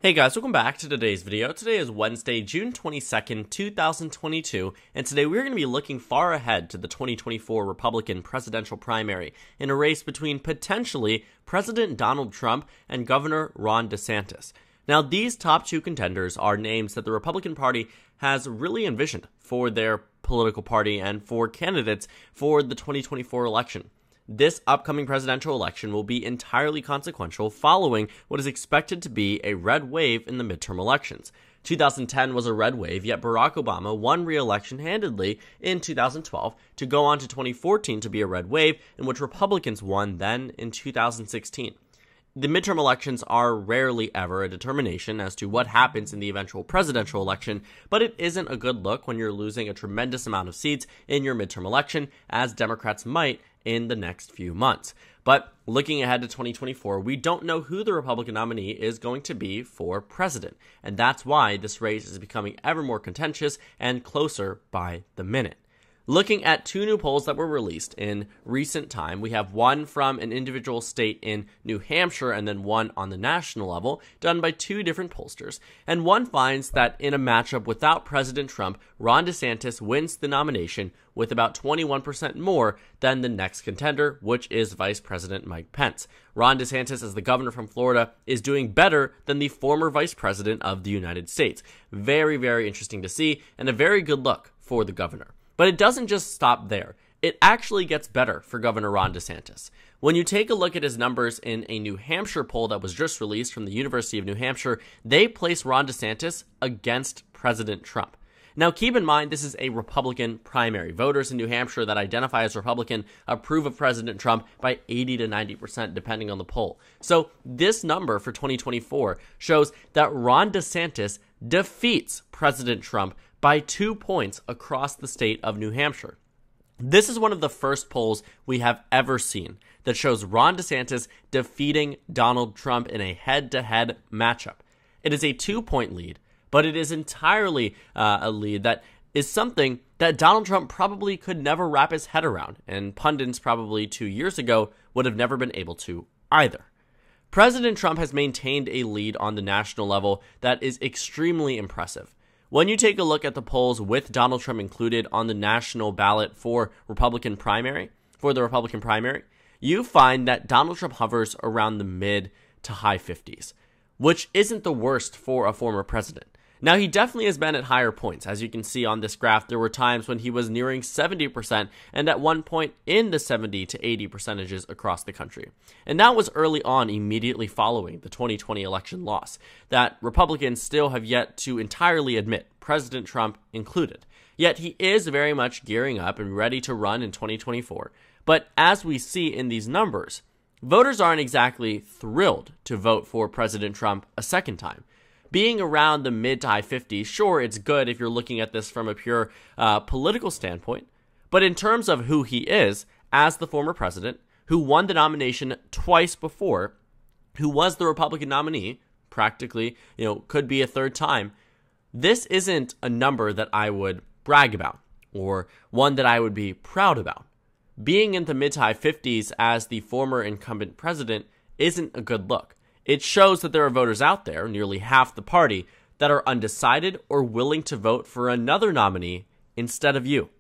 Hey guys, welcome back to today's video. Today is Wednesday, June 22nd, 2022, and today we're going to be looking far ahead to the 2024 Republican presidential primary in a race between potentially President Donald Trump and Governor Ron DeSantis. Now, these top two contenders are names that the Republican Party has really envisioned for their political party and for candidates for the 2024 election. This upcoming presidential election will be entirely consequential following what is expected to be a red wave in the midterm elections. 2010 was a red wave, yet Barack Obama won re-election handedly in 2012 to go on to 2014 to be a red wave, in which Republicans won then in 2016. The midterm elections are rarely ever a determination as to what happens in the eventual presidential election, but it isn't a good look when you're losing a tremendous amount of seats in your midterm election, as Democrats might in the next few months. But looking ahead to 2024, we don't know who the Republican nominee is going to be for president, and that's why this race is becoming ever more contentious and closer by the minute. Looking at two new polls that were released in recent time, we have one from an individual state in New Hampshire and then one on the national level, done by two different pollsters. And one finds that in a matchup without President Trump, Ron DeSantis wins the nomination with about 21% more than the next contender, which is Vice President Mike Pence. Ron DeSantis, as the governor from Florida, is doing better than the former Vice President of the United States. Very, very interesting to see, and a very good look for the governor. But it doesn't just stop there. It actually gets better for Governor Ron DeSantis. When you take a look at his numbers in a New Hampshire poll that was just released from the University of New Hampshire, they place Ron DeSantis against President Trump. Now, keep in mind, this is a Republican primary. Voters in New Hampshire that identify as Republican approve of President Trump by 80 to 90%, depending on the poll. So this number for 2024 shows that Ron DeSantis defeats President Trump by 2 points across the state of New Hampshire. This is one of the first polls we have ever seen that shows Ron DeSantis defeating Donald Trump in a head-to-head matchup. It is a 2-point lead, but it is entirely a lead that is something that Donald Trump probably could never wrap his head around, and pundits probably 2 years ago would have never been able to either. President Trump has maintained a lead on the national level that is extremely impressive. When you take a look at the polls with Donald Trump included on the national ballot for the Republican primary, you find that Donald Trump hovers around the mid to high 50s, which isn't the worst for a former president. Now, he definitely has been at higher points. As you can see on this graph, there were times when he was nearing 70% and at one point in the 70 to 80 percentages across the country. And that was early on, immediately following the 2020 election loss, that Republicans still have yet to entirely admit, President Trump included. Yet he is very much gearing up and ready to run in 2024. But as we see in these numbers, voters aren't exactly thrilled to vote for President Trump a second time. Being around the mid to high 50s, sure, it's good if you're looking at this from a pure political standpoint. But in terms of who he is, as the former president, who won the nomination twice before, who was the Republican nominee, practically, could be a third time, this isn't a number that I would brag about or one that I would be proud about. Being in the mid to high 50s as the former incumbent president isn't a good look. It shows that there are voters out there, nearly half the party, that are undecided or willing to vote for another nominee instead of you.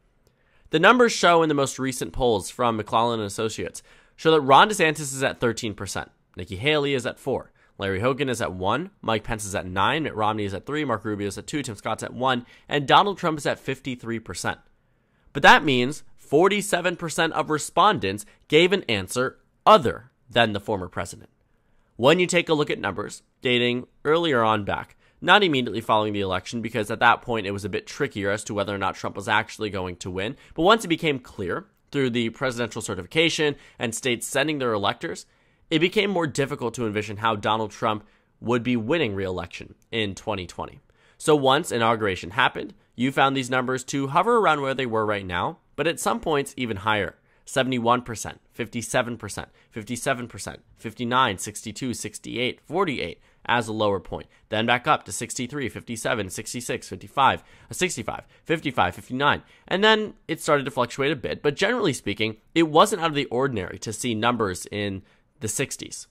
The numbers show in the most recent polls from McConnell and Associates show that Ron DeSantis is at 13%, Nikki Haley is at 4%, Larry Hogan is at 1%, Mike Pence is at 9%, Mitt Romney is at 3%, Marco Rubio is at 2%, Tim Scott's at 1%, and Donald Trump is at 53%. But that means 47% of respondents gave an answer other than the former president. When you take a look at numbers dating earlier on back, not immediately following the election, because at that point it was a bit trickier as to whether or not Trump was actually going to win, but once it became clear through the presidential certification and states sending their electors, it became more difficult to envision how Donald Trump would be winning re-election in 2020. So once inauguration happened, you found these numbers to hover around where they were right now, but at some points even higher. 71%, 57%, 57%, 59, 62, 68, 48 as a lower point. Then back up to 63, 57, 66, 55, 65, 55, 59. And then it started to fluctuate a bit, but generally speaking, it wasn't out of the ordinary to see numbers in the 60s.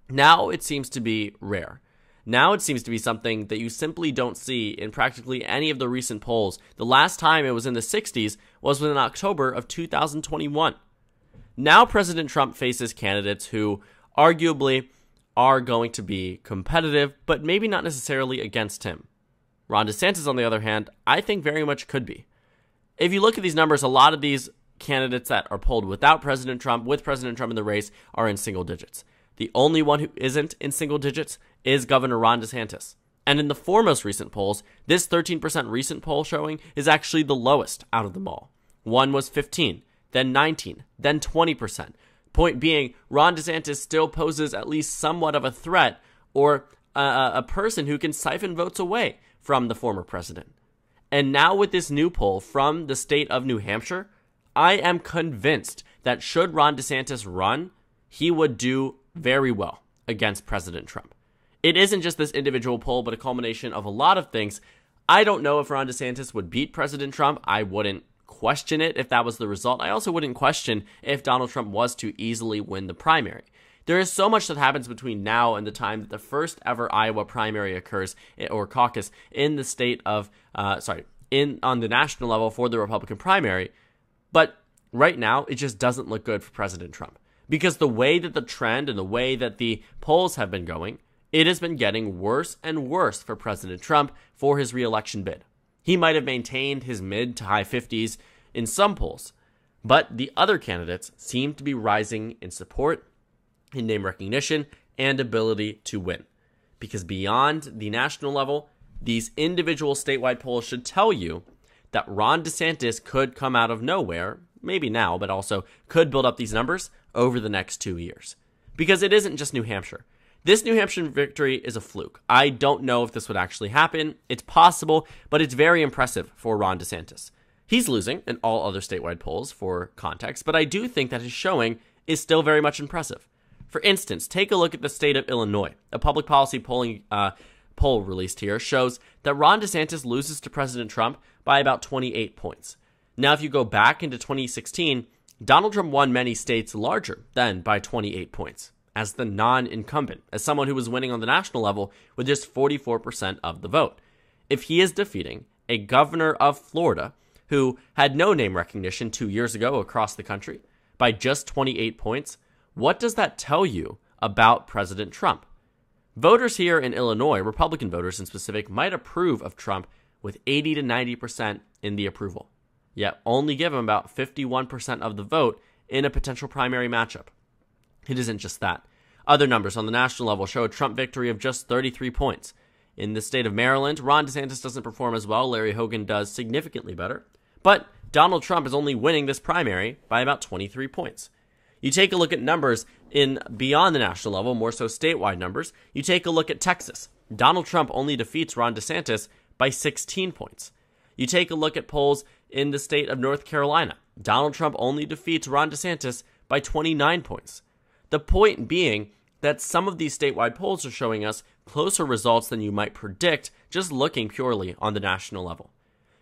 Now it seems to be rare. Now it seems to be something that you simply don't see in practically any of the recent polls. The last time it was in the 60s was in October of 2021. Now President Trump faces candidates who arguably are going to be competitive, but maybe not necessarily against him. Ron DeSantis, on the other hand, I think very much could be. If you look at these numbers, a lot of these candidates that are polled without President Trump, with President Trump in the race, are in single digits. The only one who isn't in single digits is Governor Ron DeSantis. And in the four most recent polls, this 13% recent poll showing is actually the lowest out of them all. One was 15, then 19, then 20%. Point being, Ron DeSantis still poses at least somewhat of a threat or a person who can siphon votes away from the former president. And now with this new poll from the state of New Hampshire, I am convinced that should Ron DeSantis run, he would do very well against President Trump. It isn't just this individual poll, but a culmination of a lot of things. I don't know if Ron DeSantis would beat President Trump. I wouldn't question it if that was the result. I also wouldn't question if Donald Trump was to easily win the primary. There is so much that happens between now and the time that the first ever Iowa primary occurs, or caucus, in the state of, on the national level for the Republican primary. But right now, it just doesn't look good for President Trump. Because the way that the trend and the way that the polls have been going, it has been getting worse and worse for President Trump for his re-election bid. He might have maintained his mid to high 50s in some polls, but the other candidates seem to be rising in support, in name recognition, and ability to win. Because beyond the national level, these individual statewide polls should tell you that Ron DeSantis could come out of nowhere, maybe now, but also could build up these numbers over the next 2 years. Because it isn't just New Hampshire. This New Hampshire victory is a fluke. I don't know if this would actually happen. It's possible, but it's very impressive for Ron DeSantis. He's losing in all other statewide polls for context, but I do think that his showing is still very much impressive. For instance, take a look at the state of Illinois. A public policy poll released here shows that Ron DeSantis loses to President Trump by about 28 points. Now, if you go back into 2016, Donald Trump won many states larger than by 28 points as the non-incumbent, as someone who was winning on the national level with just 44% of the vote. If he is defeating a governor of Florida who had no name recognition 2 years ago across the country by just 28 points, what does that tell you about President Trump? Voters here in Illinois, Republican voters in specific, might approve of Trump with 80 to 90% in the approval, yet only give him about 51% of the vote in a potential primary matchup. It isn't just that. Other numbers on the national level show a Trump victory of just 33 points. In the state of Maryland, Ron DeSantis doesn't perform as well. Larry Hogan does significantly better. But Donald Trump is only winning this primary by about 23 points. You take a look at numbers in beyond the national level, more so statewide numbers. You take a look at Texas. Donald Trump only defeats Ron DeSantis by 16 points. You take a look at polls in the state of North Carolina. Donald Trump only defeats Ron DeSantis by 29 points. The point being that some of these statewide polls are showing us closer results than you might predict just looking purely on the national level.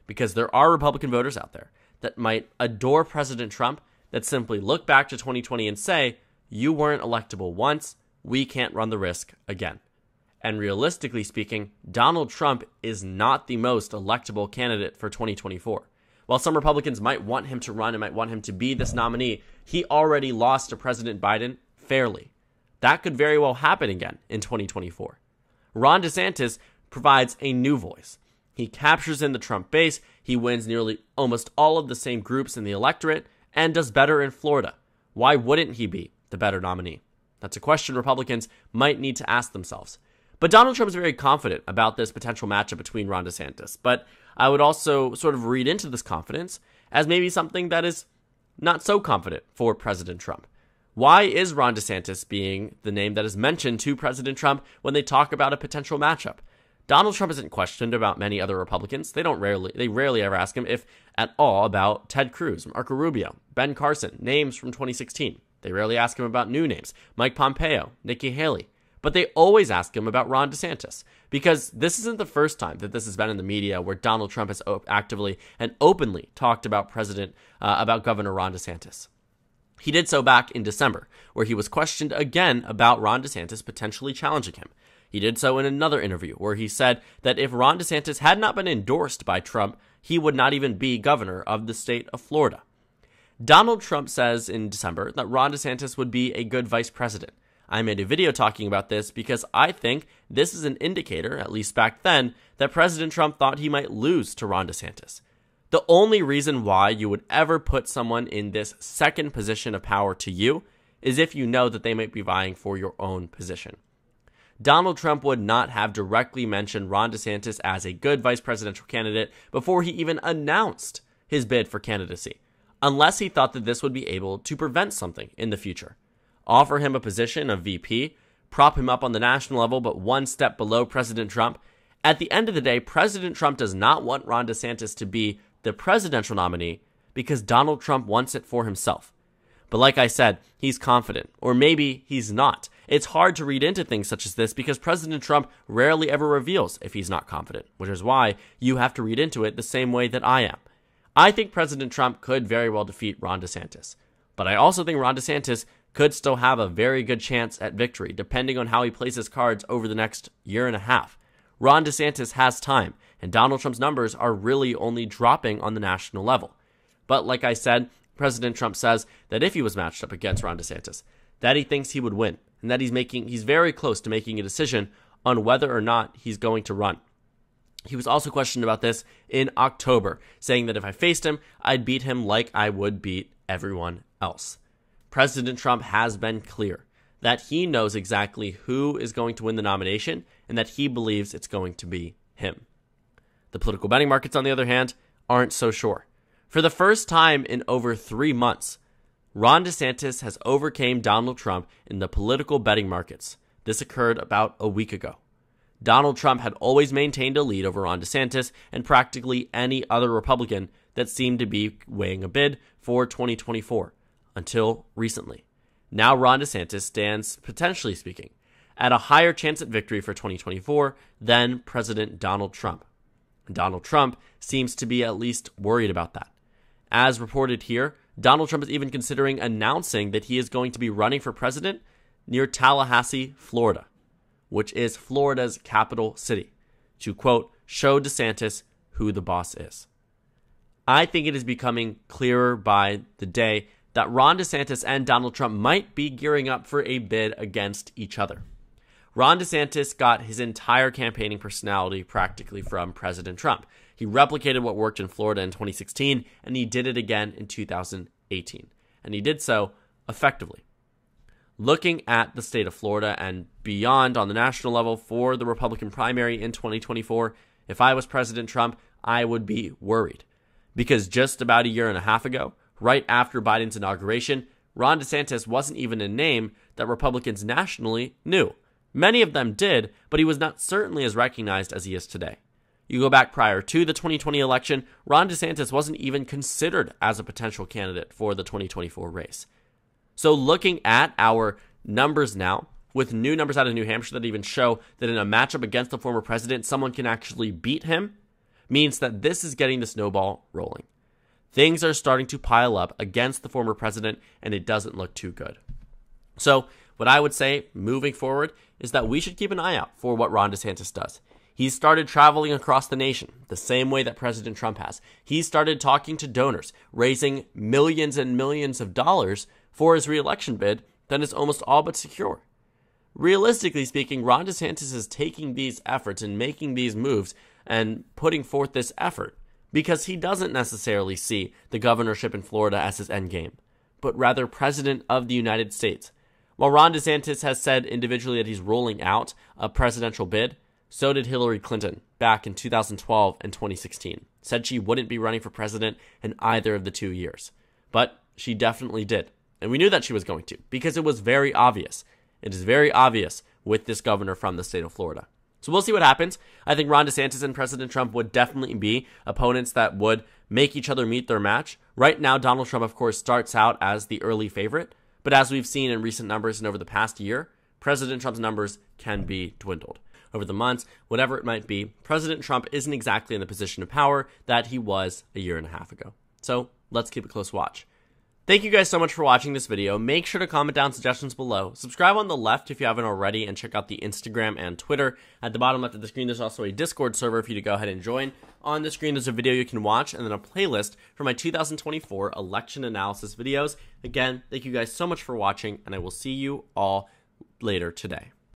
Because there are Republican voters out there that might adore President Trump that simply look back to 2020 and say, you weren't electable once, we can't run the risk again. And realistically speaking, Donald Trump is not the most electable candidate for 2024. While some Republicans might want him to run and might want him to be this nominee, he already lost to President Biden fairly. That could very well happen again in 2024. Ron DeSantis provides a new voice. He captures in the Trump base, he wins nearly almost all of the same groups in the electorate, and does better in Florida. Why wouldn't he be the better nominee? That's a question Republicans might need to ask themselves. But Donald Trump is very confident about this potential matchup between Ron DeSantis. But I would also sort of read into this confidence as maybe something that is not so confident for President Trump. Why is Ron DeSantis being the name that is mentioned to President Trump when they talk about a potential matchup? Donald Trump isn't questioned about many other Republicans. They rarely ever ask him, if at all, about Ted Cruz, Marco Rubio, Ben Carson, names from 2016. They rarely ask him about new names, Mike Pompeo, Nikki Haley. But they always ask him about Ron DeSantis, because this isn't the first time that this has been in the media where Donald Trump has actively and openly talked about Governor Ron DeSantis. He did so back in December, where he was questioned again about Ron DeSantis potentially challenging him. He did so in another interview where he said that if Ron DeSantis had not been endorsed by Trump, he would not even be governor of the state of Florida. Donald Trump says in December that Ron DeSantis would be a good vice president. I made a video talking about this because I think this is an indicator, at least back then, that President Trump thought he might lose to Ron DeSantis. The only reason why you would ever put someone in this second position of power to you is if you know that they might be vying for your own position. Donald Trump would not have directly mentioned Ron DeSantis as a good vice presidential candidate before he even announced his bid for candidacy, unless he thought that this would be able to prevent something in the future. Offer him a position of VP, prop him up on the national level but one step below President Trump. At the end of the day, President Trump does not want Ron DeSantis to be the presidential nominee because Donald Trump wants it for himself. But like I said, he's confident, or maybe he's not. It's hard to read into things such as this because President Trump rarely ever reveals if he's not confident, which is why you have to read into it the same way that I am. I think President Trump could very well defeat Ron DeSantis, but I also think Ron DeSantis could still have a very good chance at victory, depending on how he plays his cards over the next year and a half. Ron DeSantis has time, and Donald Trump's numbers are really only dropping on the national level. But like I said, President Trump says that if he was matched up against Ron DeSantis, that he thinks he would win, and that he's very close to making a decision on whether or not he's going to run. He was also questioned about this in October, saying that if I faced him, I'd beat him like I would beat everyone else. President Trump has been clear that he knows exactly who is going to win the nomination and that he believes it's going to be him. The political betting markets, on the other hand, aren't so sure. For the first time in over 3 months, Ron DeSantis has overcame Donald Trump in the political betting markets. This occurred about a week ago. Donald Trump had always maintained a lead over Ron DeSantis and practically any other Republican that seemed to be weighing a bid for 2024, until recently. Now Ron DeSantis stands, potentially speaking, at a higher chance at victory for 2024 than President Donald Trump. Donald Trump seems to be at least worried about that. As reported here, Donald Trump is even considering announcing that he is going to be running for president near Tallahassee, Florida, which is Florida's capital city, to, quote, show DeSantis who the boss is. I think it is becoming clearer by the day that Ron DeSantis and Donald Trump might be gearing up for a bid against each other. Ron DeSantis got his entire campaigning personality practically from President Trump. He replicated what worked in Florida in 2016, and he did it again in 2018. And he did so effectively. Looking at the state of Florida and beyond on the national level for the Republican primary in 2024, if I was President Trump, I would be worried. Because just about a year and a half ago, right after Biden's inauguration, Ron DeSantis wasn't even a name that Republicans nationally knew. Many of them did, but he was not certainly as recognized as he is today. You go back prior to the 2020 election, Ron DeSantis wasn't even considered as a potential candidate for the 2024 race. So looking at our numbers now, with new numbers out of New Hampshire that even show that in a matchup against the former president, someone can actually beat him, means that this is getting the snowball rolling. Things are starting to pile up against the former president, and it doesn't look too good. So what I would say moving forward is that we should keep an eye out for what Ron DeSantis does. He's started traveling across the nation the same way that President Trump has. He started talking to donors, raising millions and millions of dollars for his reelection bid that is almost all but secure. Realistically speaking, Ron DeSantis is taking these efforts and making these moves and putting forth this effort because he doesn't necessarily see the governorship in Florida as his endgame, but rather President of the United States. While Ron DeSantis has said individually that he's rolling out a presidential bid, so did Hillary Clinton back in 2012 and 2016. Said she wouldn't be running for president in either of the 2 years. But she definitely did. And we knew that she was going to because it was very obvious. It is very obvious with this governor from the state of Florida. So we'll see what happens. I think Ron DeSantis and President Trump would definitely be opponents that would make each other meet their match. Right now, Donald Trump, of course, starts out as the early favorite. But as we've seen in recent numbers and over the past year, President Trump's numbers can be dwindled. Over the months, whatever it might be, President Trump isn't exactly in the position of power that he was a year and a half ago. So let's keep a close watch. Thank you guys so much for watching this video. Make sure to comment down suggestions below. Subscribe on the left if you haven't already, and check out the Instagram and Twitter. At the bottom left of the screen, there's also a Discord server for you to go ahead and join. On the screen, there's a video you can watch, and then a playlist for my 2024 election analysis videos. Again, thank you guys so much for watching, and I will see you all later today.